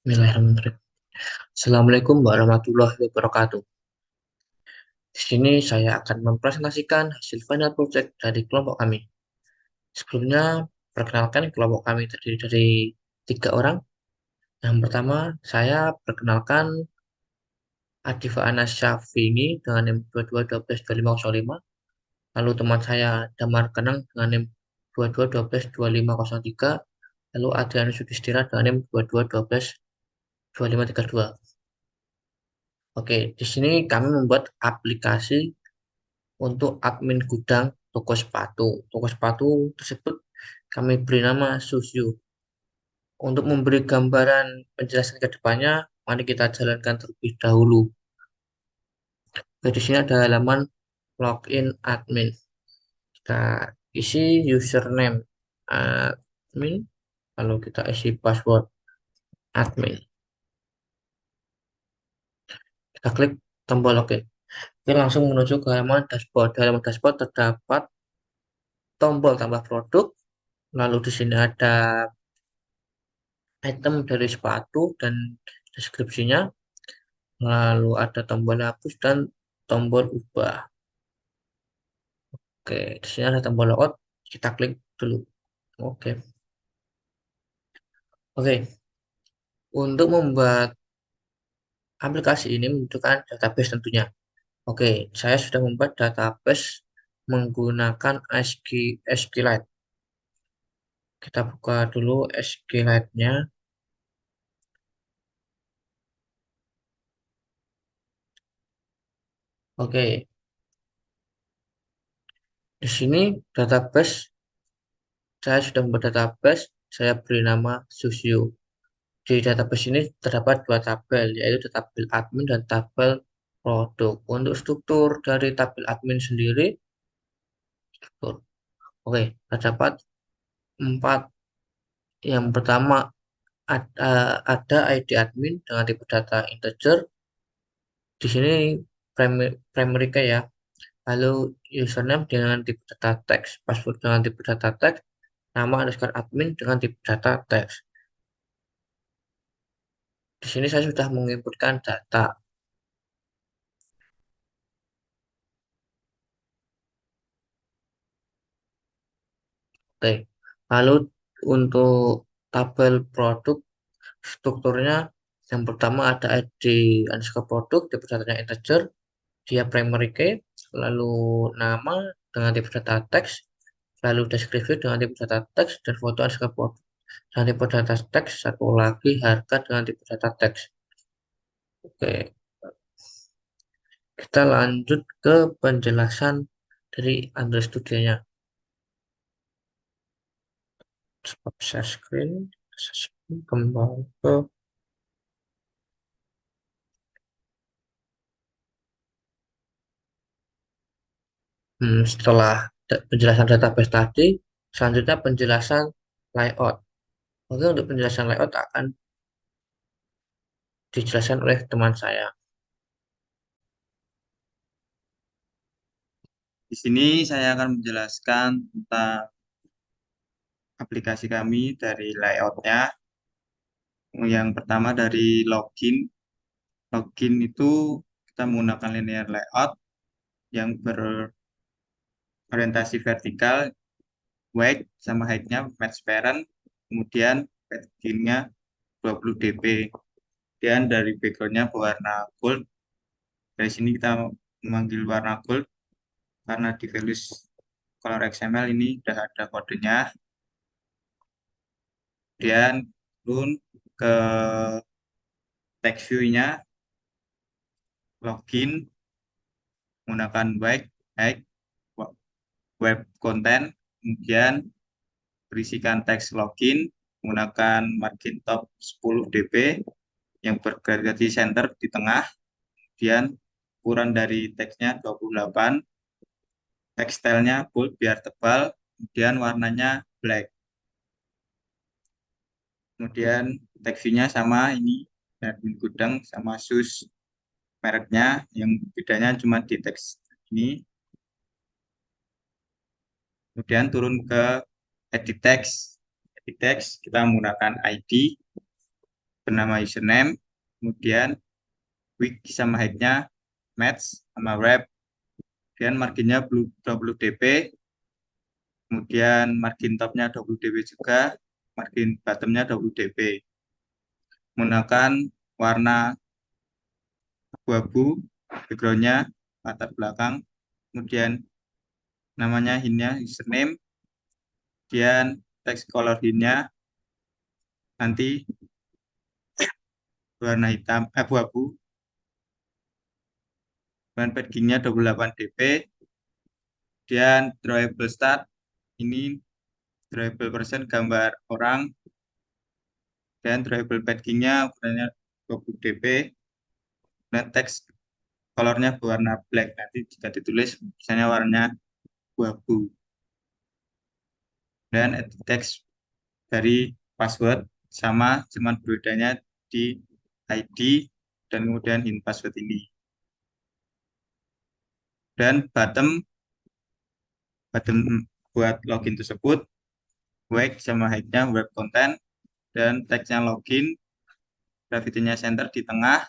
Bismillahirrahmanirrahim. Assalamualaikum warahmatullahi wabarakatuh. Di sini saya akan mempresentasikan hasil final project dari kelompok kami. Sebelumnya, perkenalkan kelompok kami terdiri dari 3 orang. Yang pertama, saya perkenalkan Adifa Anas Syafini dengan NIM 22122505. Lalu teman saya Damar Kenang dengan NIM 22122503. Lalu Adrianus Yudhistira dengan NIM 22122532. Oke, di sini kami membuat aplikasi untuk admin gudang toko sepatu. Toko sepatu tersebut kami beri nama Susyu. Untuk memberi gambaran penjelasan ke depannya, mari kita jalankan terlebih dahulu. Oke, di sini ada halaman login admin. Kita isi username admin, lalu kita isi password admin. Kita klik tombol login. Kita langsung menuju ke halaman dashboard. Di halaman dashboard terdapat tombol tambah produk, lalu di sini ada item dari sepatu dan deskripsinya, lalu ada tombol hapus dan tombol ubah. Oke, di sini ada tombol logout, kita klik dulu. Oke, oke. Untuk membuat aplikasi ini membutuhkan database tentunya. Oke, saya sudah membuat database menggunakan SQLite. Kita buka dulu SQLite-nya. Oke, di sini database saya sudah membuat database. Saya beri nama Susio. Di database ini terdapat 2 tabel, yaitu tabel admin dan tabel produk. Untuk struktur dari tabel admin sendiri, struktur. Oke, terdapat 4. Yang pertama ada ID admin dengan tipe data integer. Di sini primary key ya. Lalu username dengan tipe data text, password dengan tipe data text, nama underscore admin dengan tipe data text. Di sini saya sudah menginputkan data. Oke, lalu untuk tabel produk strukturnya yang pertama ada ID underscore produk, tipe datanya integer, dia primary key, lalu nama dengan tipe data text, lalu deskripsi dengan tipe data text, dan foto underscore produk dengan tipe data text, satu lagi harga dengan tipe data text. Oke, kita lanjut ke penjelasan dari Android Studio-nya. Share screen, kembali ke setelah penjelasan database tadi, selanjutnya penjelasan layout. Oke, untuk penjelasan layout akan dijelaskan oleh teman saya. Di sini saya akan menjelaskan tentang aplikasi kami dari layoutnya. Yang pertama dari login. Login itu kita menggunakan linear layout yang berorientasi vertikal, weight sama height-nya match parent, kemudian padding-nya 20 dp. Kemudian dari background-nya berwarna gold. Dari sini kita memanggil warna gold karena di values color XML ini sudah ada kodenya. Kemudian turun ke text view-nya, login menggunakan web web content, kemudian berisikan teks login menggunakan margin top 10 dp yang bergaris center di tengah, kemudian ukuran dari teksnya 28, teks stylenya bold biar tebal, kemudian warnanya black. Kemudian teks view-nya sama ini, admin gudang sama sus mereknya, yang bedanya cuma di teks ini. Kemudian turun ke edit text. Edit text kita menggunakan ID. bernama username, kemudian wig sama height-nya match sama wrap, kemudian marginnya 20 dp, kemudian margin top-nya 20 dp juga, margin bottom-nya 20 dp. Menggunakan warna abu-abu, background-nya latar belakang, kemudian namanya hint-nya username, kemudian text color hint-nya nanti warna hitam abu-abu, dan paddingnya 28 dp, kemudian drawable start, ini drawable person gambar orang, dan drawable paddingnya ukurannya 20 dp, dan teks colornya berwarna black, nanti jika ditulis misalnya warnanya abu-abu, dan edit text dari password sama, cuman bedanya di ID dan kemudian hint password ini. Dan bottom buat login tersebut, web sama height-nya web content, dan teksnya login, gravity-nya center di tengah,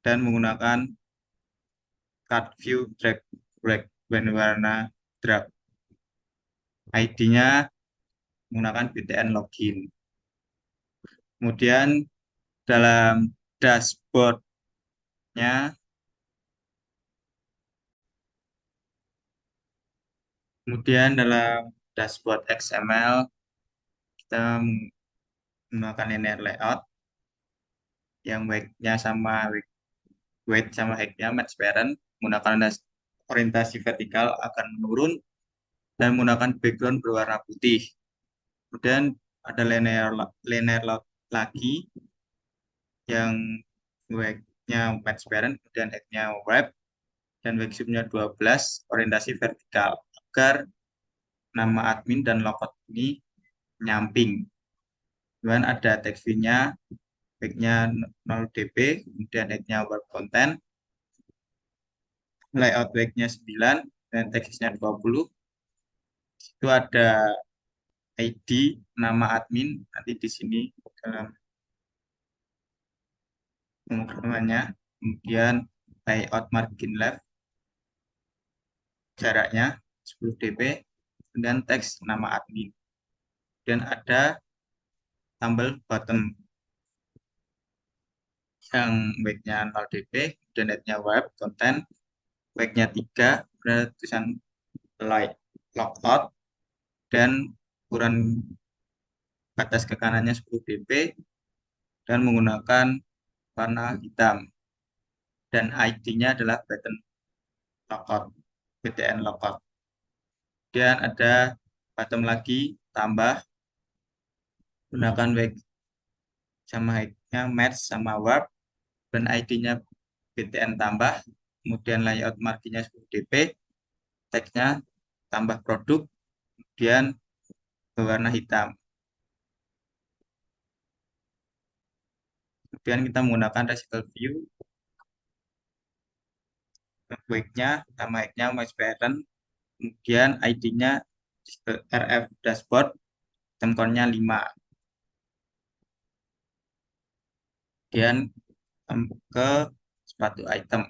dan menggunakan card view drag warna drag. ID-nya menggunakan btn login. Kemudian dalam dashboard-nya, kemudian dalam dashboard XML, kita menggunakan linear layout yang weight-nya sama weight sama height-nya match parent, menggunakan orientasi vertikal akan menurun, dan menggunakan background berwarna putih. Kemudian ada linear layout lagi yang weight-nya match parent, kemudian height-nya wrap, dan weight-nya 12, orientasi vertikal, agar nama admin dan logout ini nyamping. Kemudian ada text view-nya, back-nya 0 dp, kemudian height-nya web content, layout back-nya 9, dan teksnya 20. Itu ada ID, nama admin, nanti di sini dalam pemrogramannya. Kemudian layout margin left, jaraknya 10 dp, dan teks nama admin. Dan ada tombol bottom yang back-nya 0 dp, dan head-nya web content, back-nya 3, berarti tulisan logout, dan ukuran atas ke kanannya 10 dp, dan menggunakan warna hitam, dan ID-nya adalah button logout, btn logout. Kemudian ada bottom lagi, tambah, gunakan web sama height-nya match sama warp, dan ID-nya btn tambah, kemudian layout marginnya 10 dp, teksnya tambah produk, kemudian berwarna hitam. Kemudian kita menggunakan residual view, web-nya sama height-nya match parent, kemudian ID-nya RF dashboard, temkonnya 5. Kemudian ke sepatu item.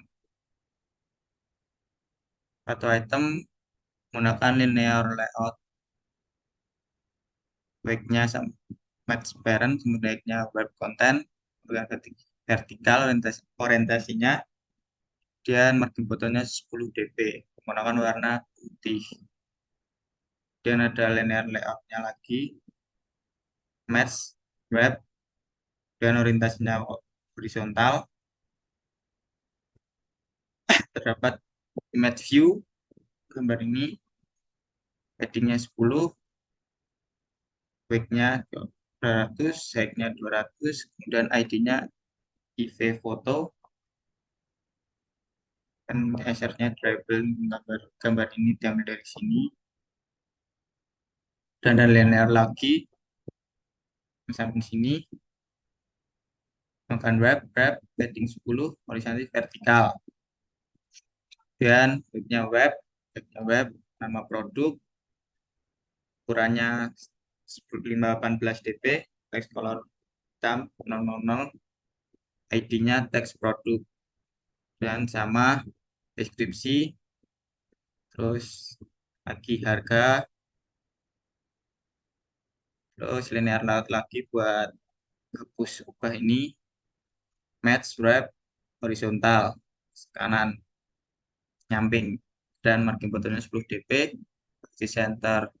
Sepatu item menggunakan linear layout, back-nya sama match parent, kemudian web content, vertikal orientasinya, dan margin bottomnya 10 dp, menggunakan warna putih. Dan ada linear layout-nya lagi, match, web, dan orientasinya horizontal. Terdapat image view, gambar ini, headingnya 10, back-nya 200, height-nya 200, kemudian ID-nya IV foto, dan assertnya dribble, gambar ini diambil dari sini. Dan ada linear lagi sampai sini, makan wrap, padding 10, horizontal vertikal, dan backnya web, nama produk, ukurannya 18 dp, text color hitam 000, ID-nya teks produk, dan sama deskripsi, terus lagi harga, terus linear layout lagi buat hapus ubah ini, match wrap horizontal kanan nyamping, dan margin bottomnya 10 dp di center.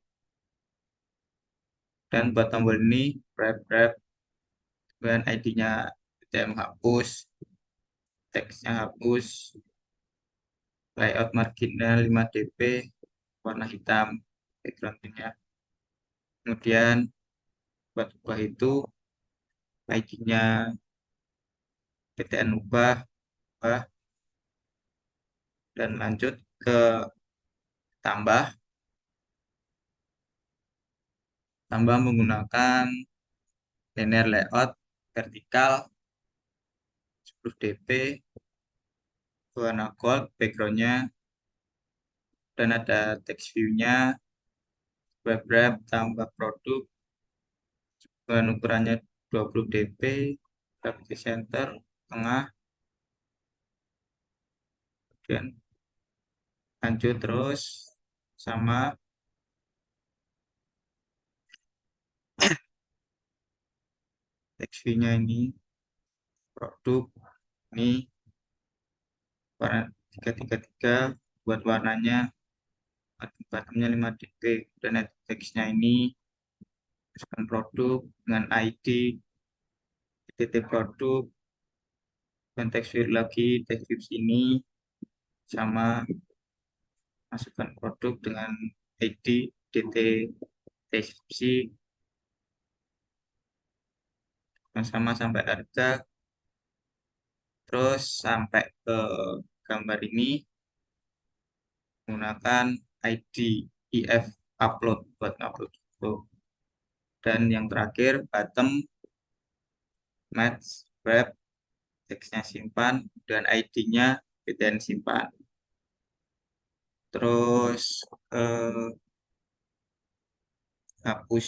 Dan buat tombol ini wrap dan ID-nya TM hapus, teksnya hapus, layout marginnya 5 dp warna hitam backgroundnya. Kemudian buat ubah itu ID-nya PTN ubah, dan lanjut ke tambah tambah menggunakan linear layout vertikal 10 dp warna gold backgroundnya, dan ada text view-nya wrap tambah produk dengan ukurannya 20 dp di center tengah. Kemudian lanjut terus sama text view-nya ini produk ini warna 333 buat warnanya, bottomnya 5 dp, dan teksnya ini masukkan produk dengan ID titik produk, dan teks view lagi teks view sini sama masukkan produk dengan ID dt deskripsi, dan sama sampai harga, terus sampai ke gambar ini menggunakan ID if upload buat upload foto, dan yang terakhir bottom match wrap teksnya simpan dan ID-nya BTN simpan. Terus hapus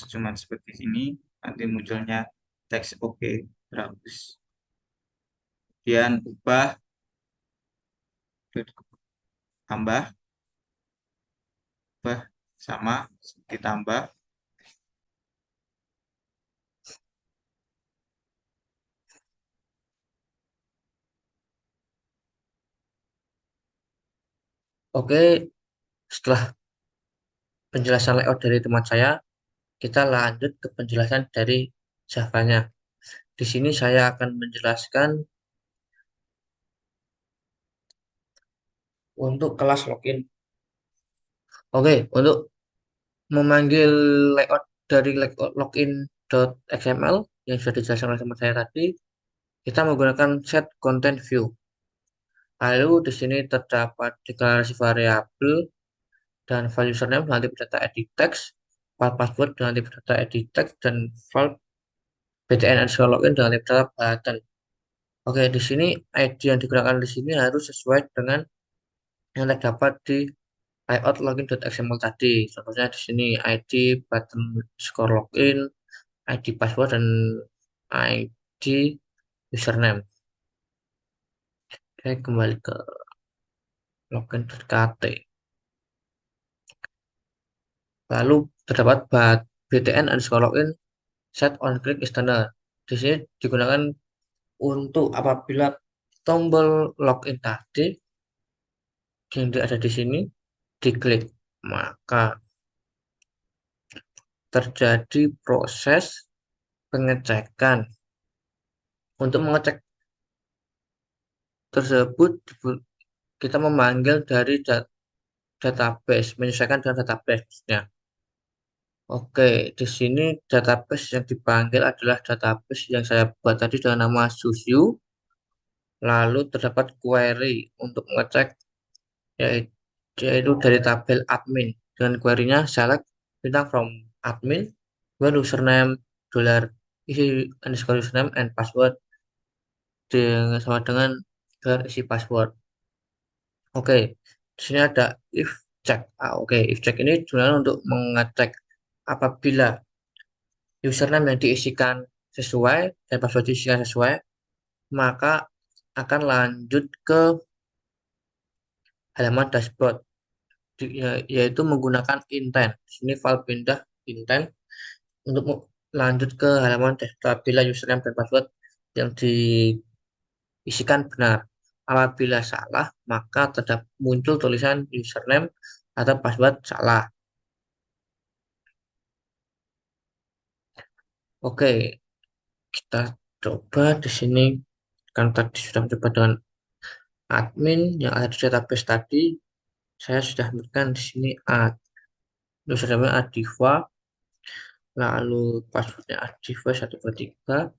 cuman seperti ini, nanti munculnya teks oke terhapus. Kemudian ubah tambah sama ditambah, Oke, setelah penjelasan layout dari teman saya, kita lanjut ke penjelasan dari Java-nya. Di sini saya akan menjelaskan untuk kelas login. Oke, untuk memanggil layout dari login.xml yang sudah dijelaskan oleh teman saya tadi, kita menggunakan set content view. Lalu di sini terdapat deklarasi variabel dan file username nanti berdata edit text, file password nanti berdata edit text, dan file btn underscore login nanti berdata button. Oke, di sini ID yang digunakan di sini harus sesuai dengan yang terdapat di layout login.xml tadi. Contohnya di sini ID button score login, ID password, dan ID username. Oke, kembali ke login.kt. Lalu terdapat btn underscore login set on click is standard. Di sini digunakan untuk apabila tombol login tadi yang ada di sini diklik, maka terjadi proses pengecekan. Untuk mengecek tersebut, kita memanggil dari database, menyesuaikan dengan database-nya. Oke, di sini database yang dipanggil adalah database yang saya buat tadi dengan nama Susu. Lalu terdapat query untuk mengecek yaitu dari tabel admin. Dengan query-nya select bintang from admin, when username dollar isi underscore username and password sama dengan gelar isi password. Oke, di sini ada if check. Oke, if check ini sebenarnya untuk mengecek apabila username yang diisikan sesuai dan password diisikan sesuai, maka akan lanjut ke halaman dashboard, yaitu menggunakan intent. Di sini file pindah intent untuk lanjut ke halaman dashboard apabila username dan password yang diisikan benar. Apabila salah, maka terdapat muncul tulisan username atau password salah. Oke, kita coba di sini. Kan tadi sudah mencoba dengan admin yang ada di database tadi, saya sudah berikan di sini username Adiva, lalu passwordnya Adiva 123.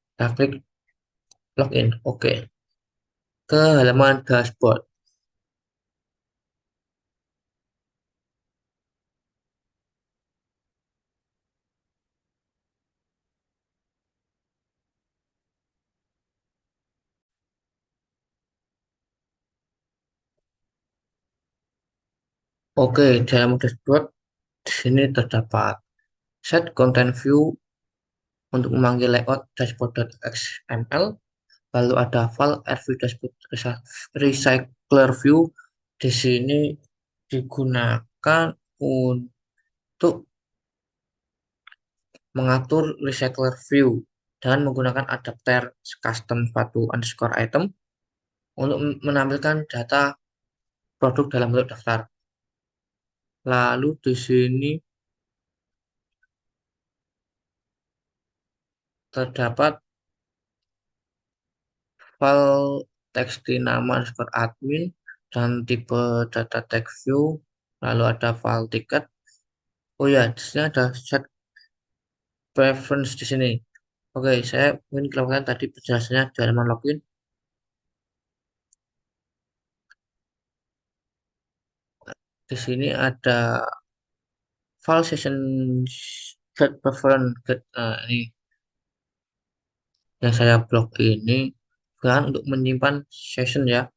Kita klik login. Oke, ke halaman dashboard. Oke, di halaman dashboard di sini terdapat set content view untuk memanggil layout dashboard.xml, lalu ada file rv dashboard recycler view. Di sini digunakan untuk mengatur recycler view dengan menggunakan adapter custom sepatu underscore item untuk menampilkan data produk dalam bentuk daftar. Lalu di sini terdapat file teks nama underscore admin dan tipe data text view. Lalu ada file ticket. Oh ya, di sini ada set preference di sini. Oke, saya ingin kelewatan tadi penjelasannya di halaman login. Di sini ada file session set preference ini yang saya blok ini kan untuk menyimpan session ya,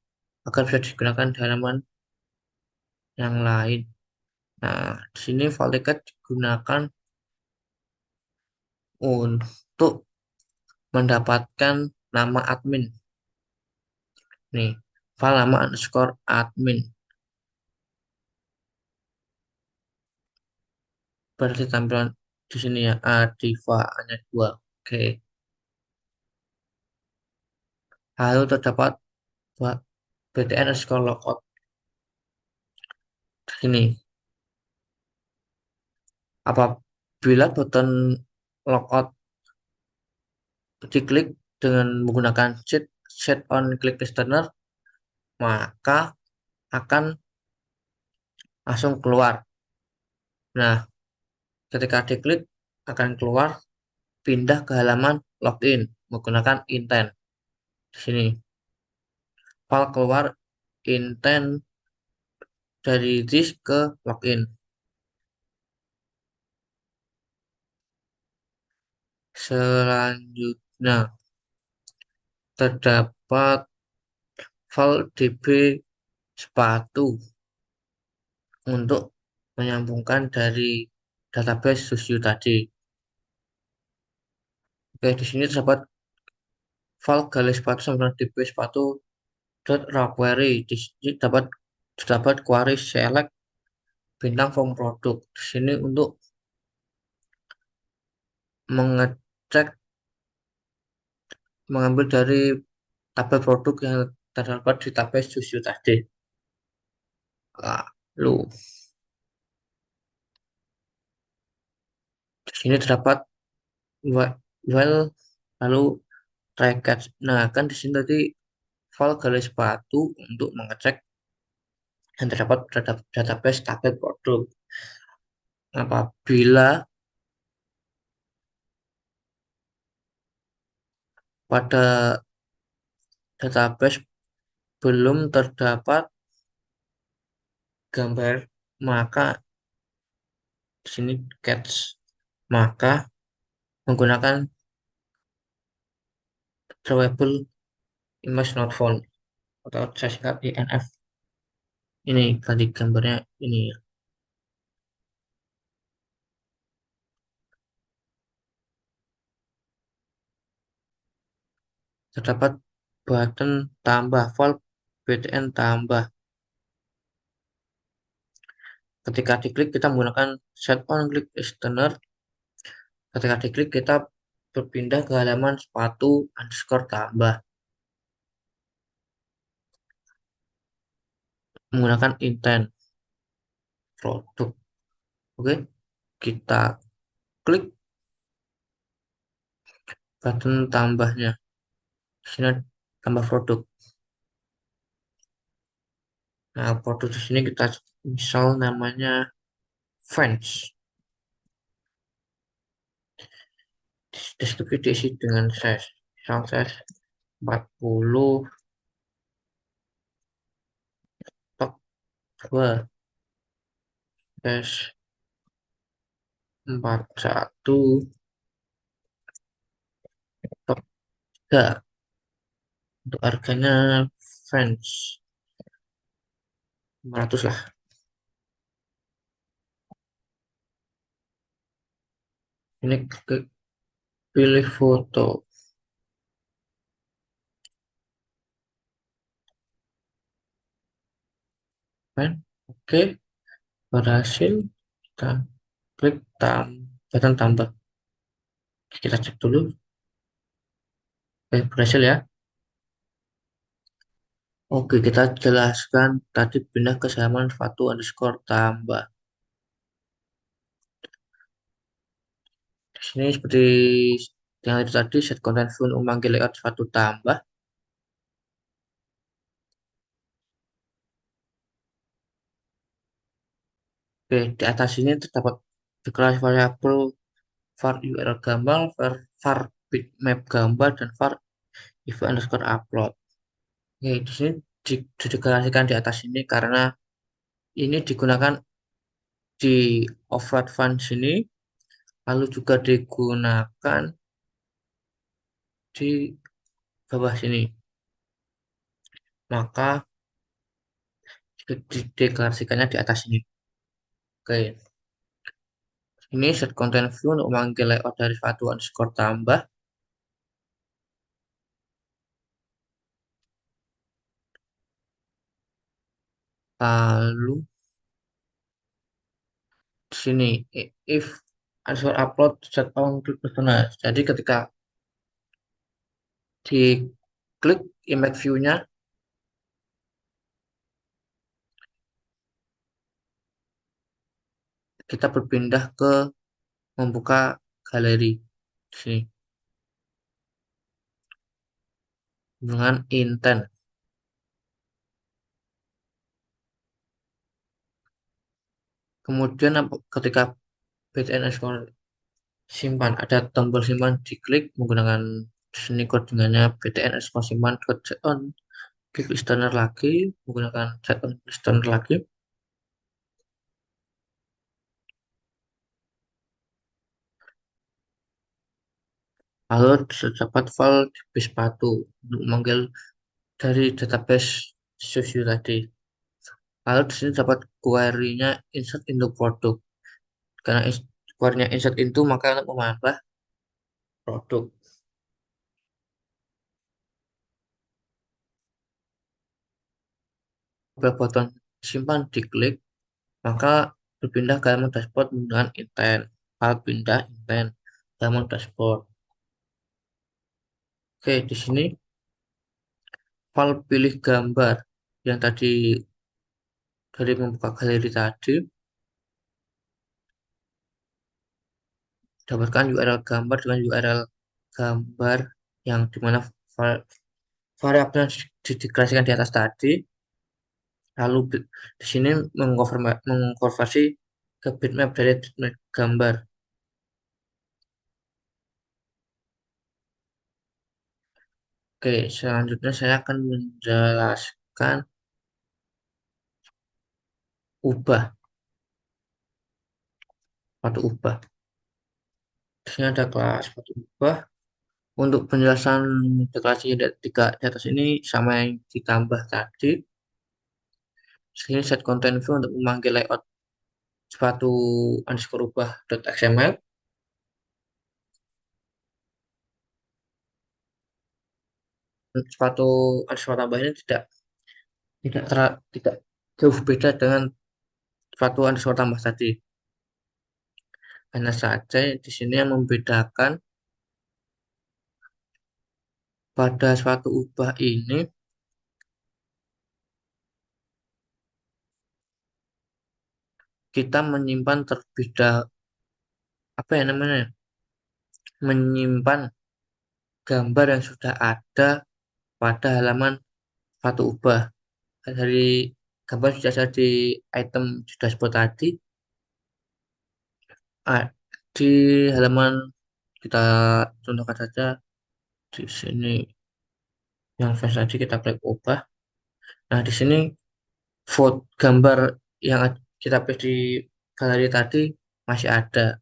agar bisa digunakan di halaman yang lain. Nah, di sini file ticket digunakan untuk mendapatkan nama admin. Nih, file nama underscore admin. Berarti tampilan di sini ya, Adiva hanya dua. Oke. Lalu terdapat btn underscore logout di sini. Apabila button logout diklik dengan menggunakan set on click listener, maka akan langsung keluar. Nah, ketika diklik akan keluar, pindah ke halaman login menggunakan intent. Di sini file keluar intent dari disk ke login. Selanjutnya terdapat file db sepatu untuk menyambungkan dari database Susio tadi. Oke, di sini terdapat file garis sepatu sama db sepatu raw query. Di sini dapat query select bintang form produk. Di sini untuk mengecek mengambil dari tabel produk yang terdapat di database Susio tadi. Lalu di sini terdapat well lalu record. Nah, kan di sini tadi file garis batu untuk mengecek yang terdapat database tabel produk. Apabila pada database belum terdapat gambar, maka di sini catch, maka menggunakan drawable image not found atau saya singkat INF. Ini tadi gambarnya ini ya. terdapat button tambah volt btn tambah. Ketika diklik kita menggunakan set on click listener. Ketika diklik kita berpindah ke halaman sepatu underscore tambah menggunakan intent produk. Oke, kita klik button tambahnya. Di sini tambah produk. Nah, produk di sini kita misal namanya fans. Deskripsi diisi dengan size. Misal size 40 top 2 size 41 top 3. Untuk harganya fans 500 lah. Ini klik pilih foto. Kan? Oke, berhasil. Kita klik button tambah. Kita cek dulu. Oke, berhasil ya. Oke, kita jelaskan tadi pindah ke halaman sepatu underscore tambah. Di sini seperti yang itu tadi, set content view untuk memanggil layout sepatu tambah. Oke, di atas ini terdapat deklarasi variabel var URL gambar, var bitmap gambar, dan var event underscore upload. Oke, di sini dideklarasikan di atas ini karena ini digunakan di offload fund sini, lalu juga digunakan di bawah sini. Maka dideklarasikannya di atas ini. Oke, ini set content view untuk memanggil layout dari sepatu underscore tambah. Lalu di sini if underscore upload set on click personal. Jadi ketika diklik image view-nya, kita berpindah ke membuka galeri di sini dengan intent. Kemudian ketika btn underscore simpan ada tombol simpan diklik menggunakan sini codingannya btn underscore simpan set on klik listener lagi menggunakan set on listener lagi. Lalu terdapat file db sepatu untuk memanggil dari database susu tadi. Lalu di sini dapat query-nya insert into produk. Karena query-nya insert into maka untuk menambah produk. Apabila button simpan diklik, maka berpindah ke halaman dashboard menggunakan intent. File pindah intent halaman dashboard. Oke, di sini file pilih gambar yang tadi dari membuka galeri tadi dapatkan URL gambar dengan URL gambar yang dimana variabel yang dideklarasikan di atas tadi. Lalu di sini mengkonversi ke bitmap dari bitmap gambar. Oke, selanjutnya saya akan menjelaskan ubah sepatu ubah. Di sini ada kelas sepatu ubah. Untuk penjelasan deklarasi tiga di atas ini sama yang ditambah tadi. Sini set content view untuk memanggil layout sepatu underscore sepatu underscore tambah ini tidak jauh beda dengan sepatu underscore tambah tadi. Hanya saja di sini yang membedakan pada sepatu ubah ini kita menyimpan terlebih dahulu apa ya namanya? Menyimpan gambar yang sudah ada pada halaman sepatu ubah. Dari gambar sudah ada di item di dashboard tadi. Ah, di halaman kita contohkan saja di sini yang flash tadi kita klik ubah. Nah, di sini foto gambar yang kita paste di galeri tadi masih ada.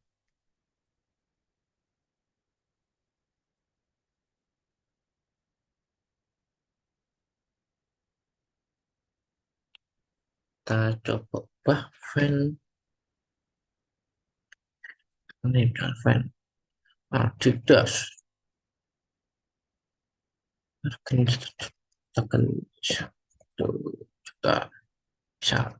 Kita coba ubah fan ini bukan fan Adidas. Harganya tekan 1 juta bisa.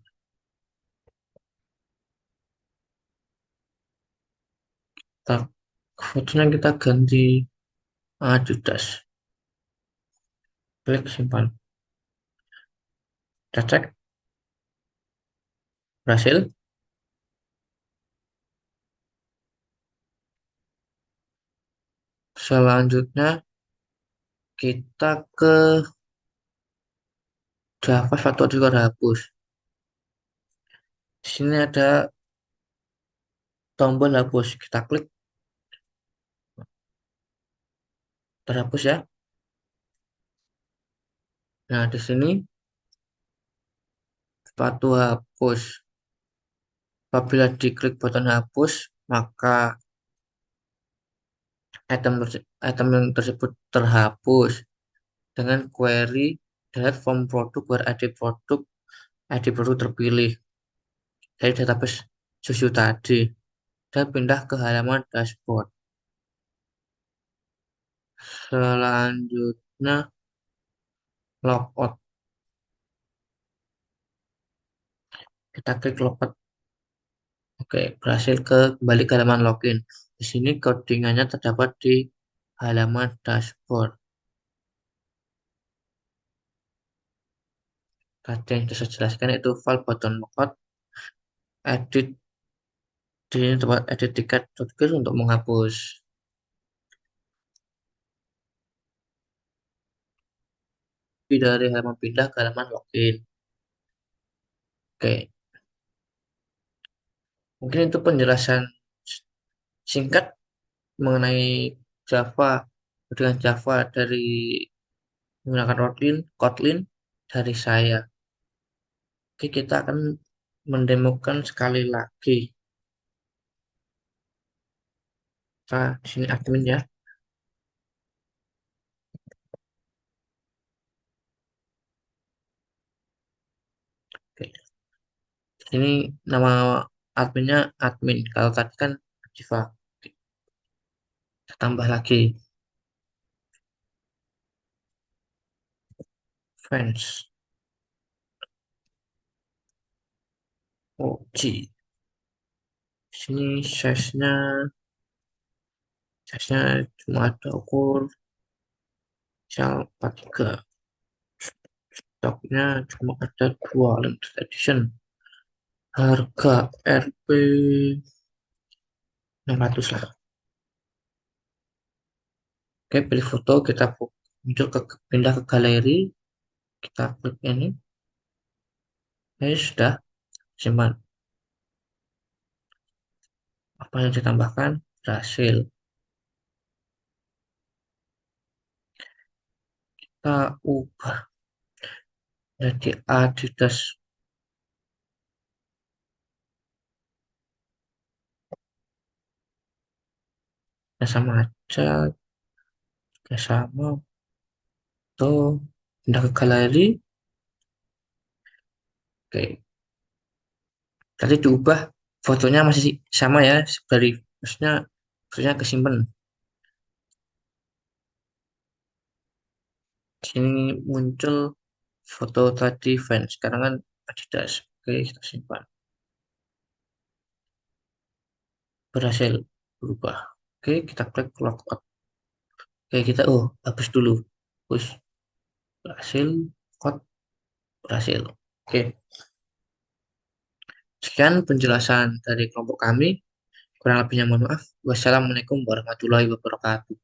Kita, fotonya kita ganti Adidas. Klik simpan. Kita cek berhasil. Selanjutnya kita ke Java satu juga hapus. Di sini ada tombol hapus. Kita klik terhapus ya. Nah, di sini sepatu hapus. Apabila diklik button hapus, maka item yang tersebut terhapus dengan query delete from produk where ID produk terpilih dari database susu tadi dan pindah ke halaman dashboard. Selanjutnya logout. Kita klik logout. Oke, berhasil kembali ke halaman login. Di sini codingannya terdapat di halaman dashboard. Tadi yang saya jelaskan itu file button logout, edit di sini tempat edit tiket untuk menghapus. Dari halaman pindah ke halaman login. Oke, mungkin itu penjelasan singkat mengenai Java dengan Java dari menggunakan Kotlin dari saya. Oke, kita akan mendemokan sekali lagi. Nah, di sini admin ya. Oke, di sini nama adminnya admin. Kalau tadi kan Java. Oke, kita tambah lagi fans. OG. Di sini size-nya cuma ada ukur misal 43. Stoknya cuma ada 2 limited edition. Harga RP 600 lah. Oke, pilih foto, kita muncul pindah ke galeri, kita klik ini. Ini sudah simpan. Apa yang ditambahkan berhasil. Kita ubah jadi Adidas. Ya sama aja, ya sama. Tuh, pindah ke galeri. Oke, tadi diubah fotonya masih sama ya dari maksudnya fotonya kesimpan. Sini muncul foto tadi fans. Sekarang kan Adidas. Oke, kita simpan. Berhasil berubah. Oke, kita klik logout. Oke, kita hapus dulu. Push. Berhasil. Code berhasil. Oke, sekian penjelasan dari kelompok kami. Kurang lebihnya mohon maaf. Wassalamualaikum warahmatullahi wabarakatuh.